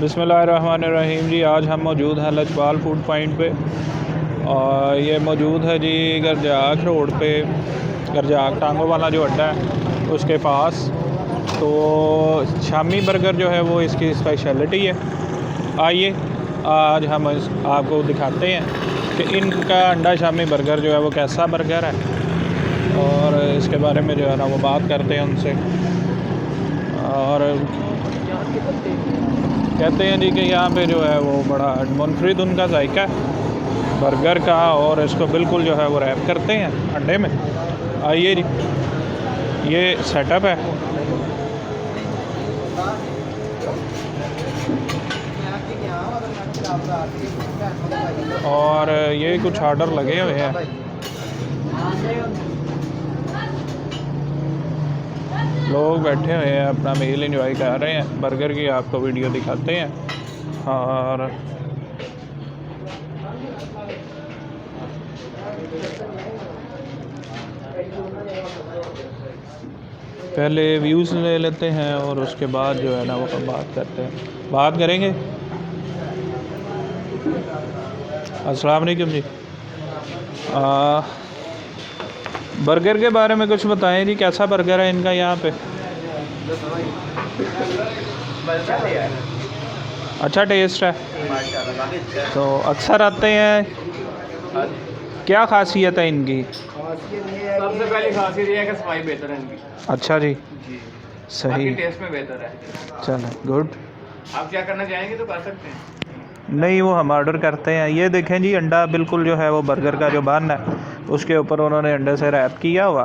बिस्मिल्लाहिर्रहमानिर्रहीम जी। आज हम मौजूद हैं लजपाल फूड पॉइंट पे और ये मौजूद है जी गरजाक रोड पे, गरजाक टांगों वाला जो अड्डा है उसके पास। तो शामी बर्गर जो है वो इसकी स्पेशलिटी है। आइए आज हम आपको दिखाते हैं कि इनका अंडा शामी बर्गर जो है वो कैसा बर्गर है और इसके बारे में जो है ना वो बात करते हैं उनसे। और कहते हैं जी कि यहाँ पे जो है वो बड़ा मुनफरिद उनका जायका है बर्गर का और इसको बिल्कुल जो है वो रैप करते हैं अंडे में। आइए जी, ये सेटअप है और ये कुछ ऑर्डर लगे हुए हैं। लोग बैठे हुए हैं, अपना मील एंजॉय कर रहे हैं। बर्गर की आपको वीडियो दिखाते हैं। और पहले व्यूज़ ले लेते हैं और उसके बाद जो है ना वो बात करते हैं, बात करेंगे। अस्सलाम वालेकुम जी। बर्गर के बारे में कुछ बताएं जी, कैसा बर्गर है इनका यहाँ पे? अच्छा टेस्ट है तो अक्सर आते हैं। क्या खासियत है इनकी? सबसे पहली खासियत ये है कि सफाई बेहतर है इनकी। अच्छा जी, सही, टेस्ट में बेहतर है। चलो गुड। आप क्या करना चाहेंगे तो कर सकते हैं। नहीं, वो हम ऑर्डर करते हैं। ये देखें जी, अंडा बिल्कुल जो है वो बर्गर का जो बन है उसके ऊपर उन्होंने अंडे से रैप किया हुआ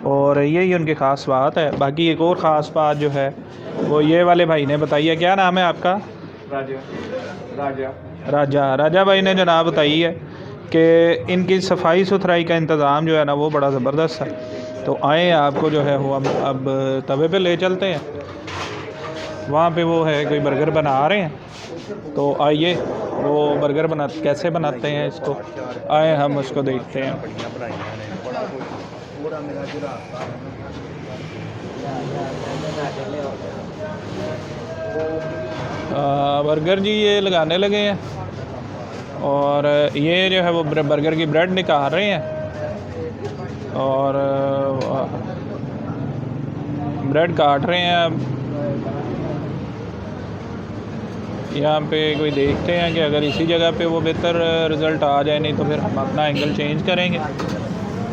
और यही उनकी ख़ास बात है। बाकी एक और ख़ास बात जो है वो ये वाले भाई ने बताई है। क्या नाम है आपका? राजा भाई ने जनाब बताई है कि इनकी सफाई सुथराई का इंतज़ाम जो है ना वो बड़ा ज़बरदस्त है। तो आए आपको जो है वो अब तवे पे ले चलते हैं। वहाँ पे वो है कोई बर्गर बना रहे हैं, तो आइए वो बर्गर कैसे बनाते हैं इसको, आए हम उसको देखते हैं। बर्गर जी ये लगाने लगे हैं और ये जो है वो बर्गर की ब्रेड निकाल रहे हैं और ब्रेड काट रहे हैं। यहाँ पे कोई देखते हैं कि अगर इसी जगह पे वो बेहतर रिज़ल्ट आ जाए, नहीं तो फिर हम अपना एंगल चेंज करेंगे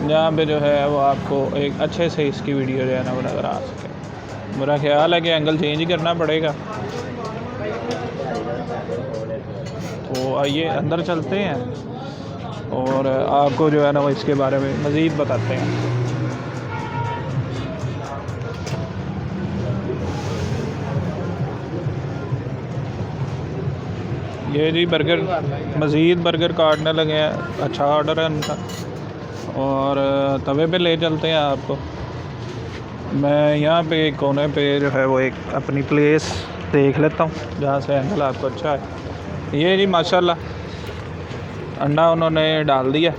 जहाँ पे जो है वो आपको एक अच्छे से इसकी वीडियो जो है ना वो नज़र आ सके। मेरा ख्याल है कि एंगल चेंज ही करना पड़ेगा। तो आइए अंदर चलते हैं और आपको जो है ना वो इसके बारे में मज़ीद बताते हैं। ये जी बर्गर, मज़ीद बर्गर काटने लगे हैं। अच्छा ऑर्डर है उनका और तवे पे ले चलते हैं आपको। मैं यहाँ पे एक कोने पे जो है वो एक अपनी प्लेस देख लेता हूँ जहाँ से एंगल आपको अच्छा है। ये जी माशाल्लाह अंडा उन्होंने डाल दिया।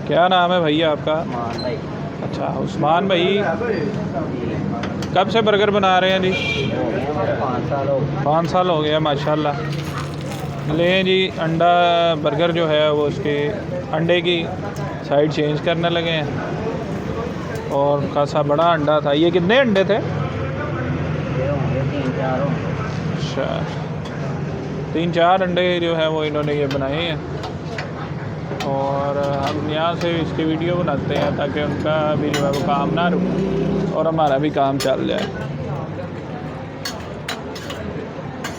क्या नाम है भैया आपका? अच्छा उस्मान भाई, कब से बर्गर बना रहे हैं जी? 5 साल हो गया माशाल्लाह। ले जी अंडा बर्गर जो है वो उसके अंडे की साइड चेंज करने लगे हैं और खासा बड़ा अंडा था। ये कितने अंडे थे? अच्छा 3-4 अंडे जो है वो इन्होंने ये बनाए हैं और हम यहाँ से इसकी वीडियो बनाते हैं ताकि उनका भी जो है वो काम ना रुके और हमारा भी काम चल जाए।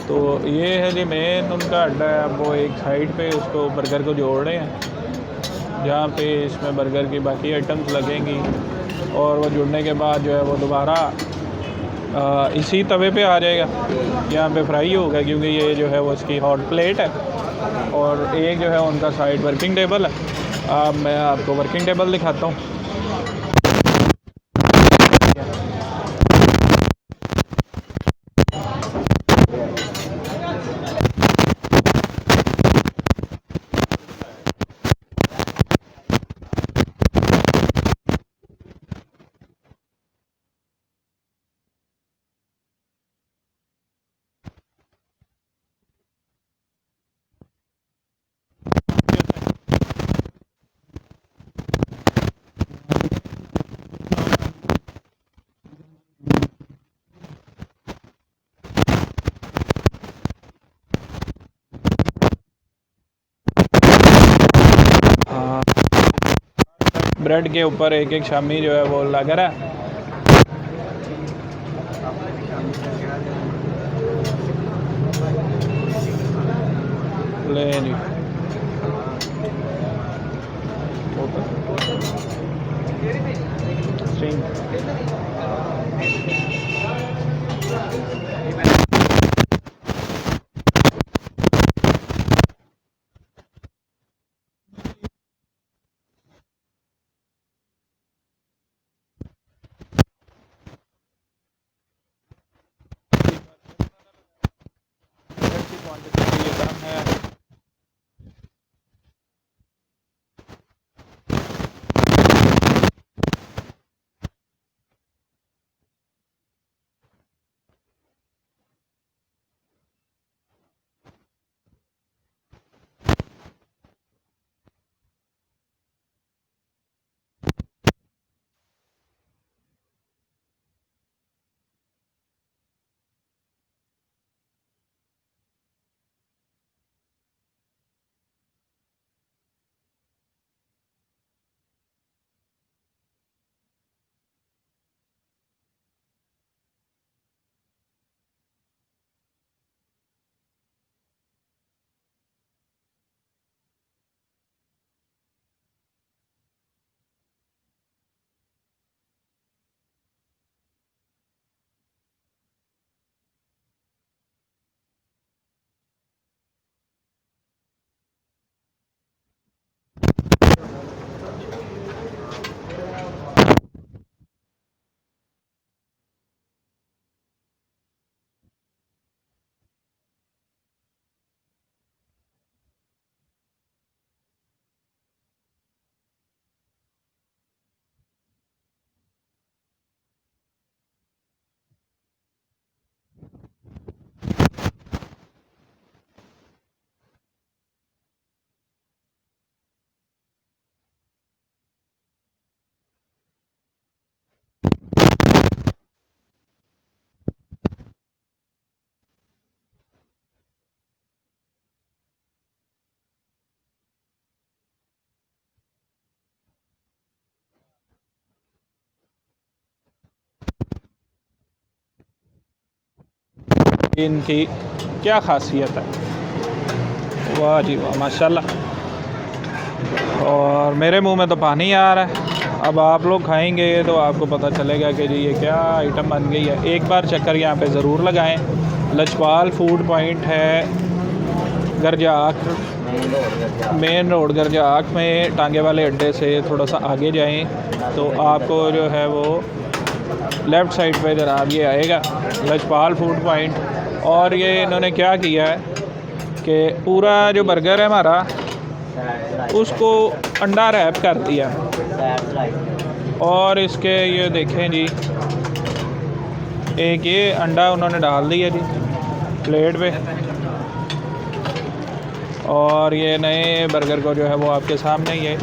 तो ये है जी मेन उनका अड्डा है। अब वो एक साइड पे उसको बर्गर को जोड़ रहे हैं जहाँ पे इसमें बर्गर की बाकी आइटम्स लगेंगी और वो जुड़ने के बाद जो है वो दोबारा इसी तवे पे आ जाएगा, यहाँ पे फ्राई होगा, क्योंकि ये जो है वो इसकी हॉट प्लेट है। और एक जो है उनका साइड वर्किंग टेबल है। अब मैं आपको वर्किंग टेबल दिखाता हूँ। ब्रेड के ऊपर एक एक शामी जो है वो लग रहा है। ले जी क्वांटिटी कम है। इनकी क्या खासियत है, वाह जी वाह माशाल्लाह। और मेरे मुंह में तो पानी आ रहा है। अब आप लोग खाएंगे तो आपको पता चलेगा कि जी ये क्या आइटम बन गई है। एक बार चक्कर यहाँ पे ज़रूर लगाएं। लजपाल फूड पॉइंट है गरजाक, मेन रोड गरजाक में, टांगे वाले अड्डे से थोड़ा सा आगे जाएं तो आपको जो है वो लेफ़्ट साइड पे जनाब ये आएगा लजपाल फूड पॉइंट। और ये इन्होंने क्या किया है कि पूरा जो बर्गर है हमारा उसको अंडा रैप कर दिया। और इसके ये देखें जी, एक ये अंडा उन्होंने डाल दिया जी प्लेट पे। और ये नए बर्गर को जो है वो आपके सामने ये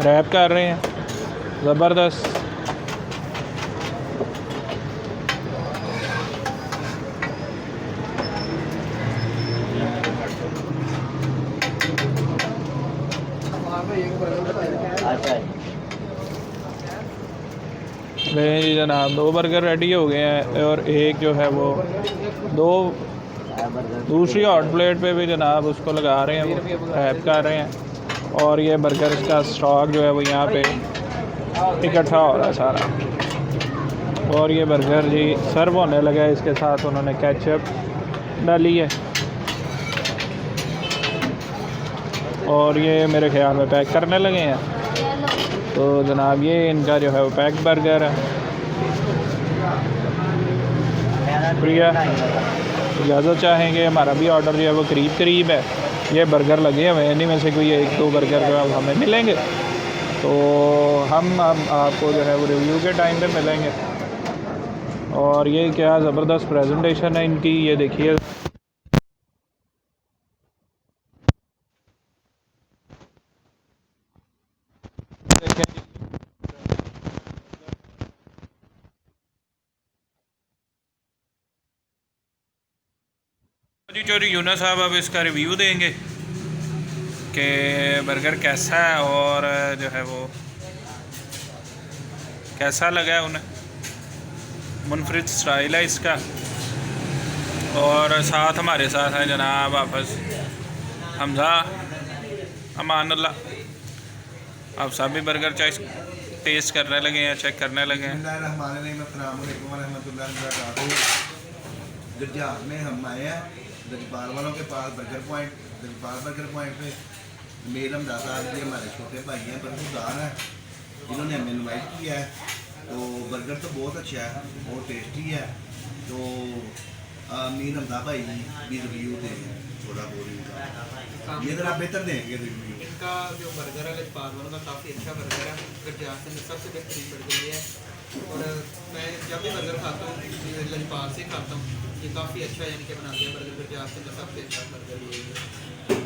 रैप कर रहे हैं, ज़बरदस्त। नहीं जी जनाब, 2 बर्गर रेडी हो गए हैं। और एक जो है वो दूसरी हॉट प्लेट पे भी जनाब उसको लगा रहे हैं, वो रैप कर रहे हैं। और ये बर्गर इसका स्टॉक जो है वो यहाँ पे इकट्ठा हो रहा है सारा। और ये बर्गर जी सर्व होने लगा है, इसके साथ उन्होंने केचप डाली है और ये मेरे ख्याल में पैक करने लगे हैं। तो जनाब ये इनका जो है वो पैक बर्गर है। शुक्रिया, इजाज़त चाहेंगे। हमारा भी ऑर्डर जो है वो करीब है। ये बर्गर लगे हुए हैं, इन्हीं में से कोई 1-2 बर्गर जो है हमें मिलेंगे, तो हम आपको जो है वो रिव्यू के टाइम पे मिलेंगे। और ये क्या ज़बरदस्त प्रेजेंटेशन है इनकी, ये देखिए। जी चोरी यूना साहब अब इसका रिव्यू देंगे कि बर्गर कैसा है और जो है वो कैसा लगा है उन्हें। मुनफरिद स्टाइल है इसका। और साथ हमारे साथ है जनाब वापस हमज़ा अमानुल्लाह। आप सब भी बर्गर टेस्ट करने लगे हैं, चेक करने लगे हैं। गरजाक में हम आए हैं गजपाल वालों के पास burger point, Gajpal burger point पे मेर हमदाद साहब जी हमारे छोटे भाई हैं, बर्गरदार हैं, इन्होंने हमें इनवाइट किया है। तो बर्गर तो बहुत अच्छा है, बहुत टेस्टी है। तो मीर हमदाद भाई भी रिव्यू देंगे थोड़ा बहुत, ये ज़रा बेहतर देंगे रिव्यू। इनका जो बर्गर है गजपाल वालों का काफ़ी अच्छा बर्गर है, गरजाक में सबसे बेहतरीन बर्गर ये है। और मैं जब भी बर्गर खाता हूँ लजपाल से खाता हूँ, ये काफ़ी अच्छा यानी कि बनाते हैं बर्गर। गरजाक में सबसे अच्छा बर्गर ये है।